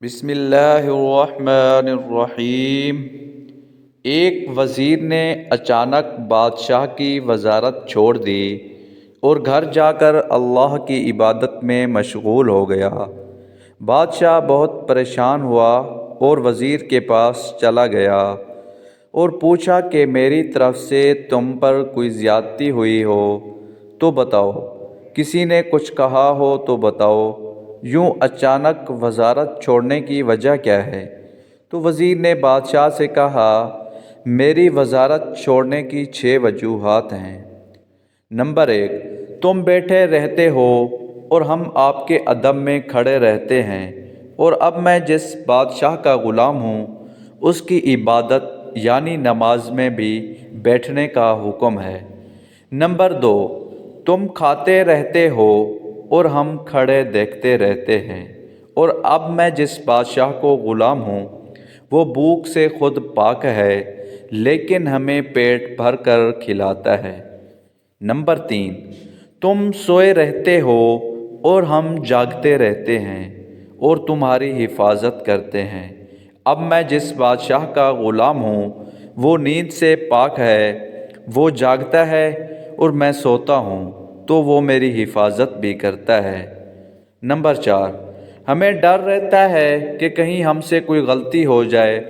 بسم اللہ الرحمن الرحیم۔ ایک وزیر نے اچانک بادشاہ کی وزارت چھوڑ دی اور گھر جا کر اللہ کی عبادت میں مشغول ہو گیا۔ بادشاہ بہت پریشان ہوا اور وزیر کے پاس چلا گیا اور پوچھا کہ میری طرف سے تم پر کوئی زیادتی ہوئی ہو تو بتاؤ، کسی نے کچھ کہا ہو تو بتاؤ، یوں اچانک وزارت چھوڑنے کی وجہ کیا ہے؟ تو وزیر نے بادشاہ سے کہا، میری وزارت چھوڑنے کی 6 وجوہات ہیں۔ نمبر 1، تم بیٹھے رہتے ہو اور ہم آپ کے ادب میں کھڑے رہتے ہیں، اور اب میں جس بادشاہ کا غلام ہوں اس کی عبادت یعنی نماز میں بھی بیٹھنے کا حکم ہے۔ نمبر 2، تم کھاتے رہتے ہو اور ہم کھڑے دیکھتے رہتے ہیں، اور اب میں جس بادشاہ کو غلام ہوں وہ بھوک سے خود پاک ہے لیکن ہمیں پیٹ بھر کر کھلاتا ہے۔ نمبر 3، تم سوئے رہتے ہو اور ہم جاگتے رہتے ہیں اور تمہاری حفاظت کرتے ہیں۔ اب میں جس بادشاہ کا غلام ہوں وہ نیند سے پاک ہے، وہ جاگتا ہے اور میں سوتا ہوں تو وہ میری حفاظت بھی کرتا ہے۔ نمبر 4، ہمیں ڈر رہتا ہے کہ کہیں ہم سے کوئی غلطی ہو جائے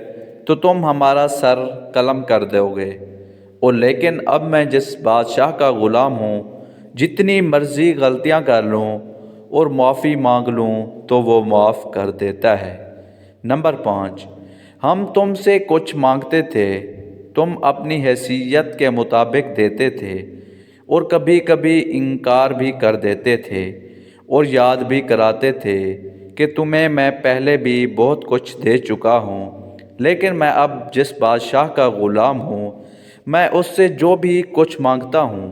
تو تم ہمارا سر قلم کر دو گے، اور لیکن اب میں جس بادشاہ کا غلام ہوں جتنی مرضی غلطیاں کر لوں اور معافی مانگ لوں تو وہ معاف کر دیتا ہے۔ نمبر 5، ہم تم سے کچھ مانگتے تھے، تم اپنی حیثیت کے مطابق دیتے تھے، اور کبھی کبھی انکار بھی کر دیتے تھے اور یاد بھی کراتے تھے کہ تمہیں میں پہلے بھی بہت کچھ دے چکا ہوں، لیکن میں اب جس بادشاہ کا غلام ہوں میں اس سے جو بھی کچھ مانگتا ہوں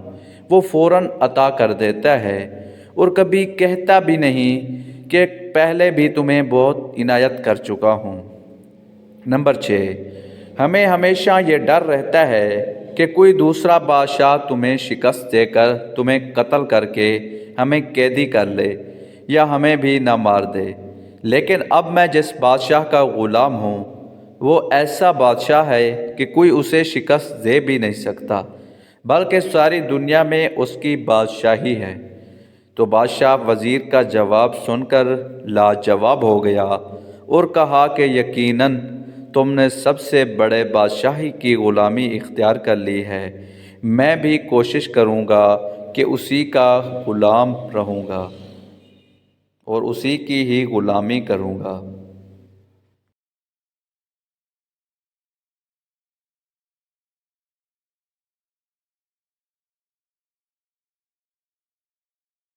وہ فوراً عطا کر دیتا ہے، اور کبھی کہتا بھی نہیں کہ پہلے بھی تمہیں بہت عنایت کر چکا ہوں۔ نمبر 6، ہمیں ہمیشہ یہ ڈر رہتا ہے کہ کوئی دوسرا بادشاہ تمہیں شکست دے کر تمہیں قتل کر کے ہمیں قیدی کر لے یا ہمیں بھی نہ مار دے، لیکن اب میں جس بادشاہ کا غلام ہوں وہ ایسا بادشاہ ہے کہ کوئی اسے شکست دے بھی نہیں سکتا، بلکہ ساری دنیا میں اس کی بادشاہی ہے۔ تو بادشاہ وزیر کا جواب سن کر لاجواب ہو گیا اور کہا کہ یقیناً تم نے سب سے بڑے بادشاہی کی غلامی اختیار کر لی ہے، میں بھی کوشش کروں گا کہ اسی کا غلام رہوں گا اور اسی کی ہی غلامی کروں گا۔